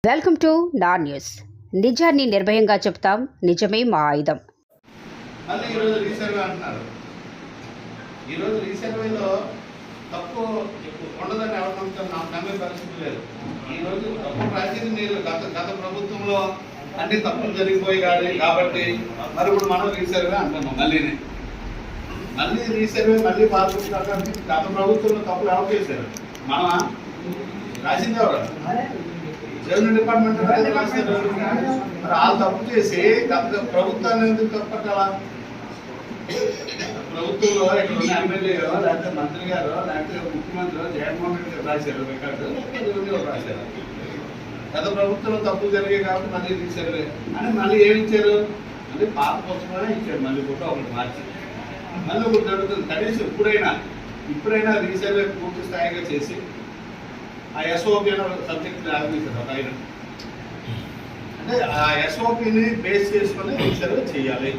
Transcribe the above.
Welcome to నా news. నిజాన్ని నిర్భయంగా చెప్తాం, నిజమే మా ఆయుధం. మళ్ళీ ఈరోజు రీసర్వే అంటున్నారు. ఈరోజు రీసర్వేలో తప్పు ఉండదని ఎవరు నమ్ముతారు? నాకు నమ్మే పరిస్థితి లేదు. ఈరోజు తప్పు రాసింది మీరు గత ప్రభుత్వంలో అన్ని తప్పులు జరిగిపోయి కాబట్టి మరి ఇప్పుడు మనం రీసర్వే అంటున్నాం. మళ్ళీ రీసర్వే మళ్ళీ పాల్గొంటారు. గత ప్రభుత్వంలో తప్పులు ఎవరు చేశారు? మనమా? రాసింది ఎవరు? రెవెన్యూ డిపార్ట్మెంట్ రాశారు. మరి వాళ్ళు తప్పు చేసి గత ప్రభుత్వాన్ని ఎందుకు తప్పట్టాలా? ప్రభుత్వంలో ఇక్కడ ఉన్న ఎమ్మెల్యేలో లేకపోతే మంత్రి గారు లేకపోతే ముఖ్యమంత్రి జగన్మోహన్ రెడ్డి గారు రాశారు రికార్డు రాశారు. గత ప్రభుత్వంలో తప్పులు జరిగాయి కాబట్టి మళ్ళీ తీశారు అని మళ్ళీ ఏమి ఇచ్చారు? మళ్ళీ పాత పుస్తకమే ఇచ్చారు. మళ్ళీ కూడా ఒకటి మార్చి మళ్ళీ ఒకటి జరుగుతుంది. కనీసం ఇప్పుడైనా రీసర్వే పూర్తి స్థాయిగా చేసి ఆ ఎస్ఓపి అనే సబ్జెక్ట్ ఆరంభించారు ఒక ఆయన. అంటే ఆ ఎస్ఓపిని బేస్ చేసుకొని రీసర్వే చేయాలి.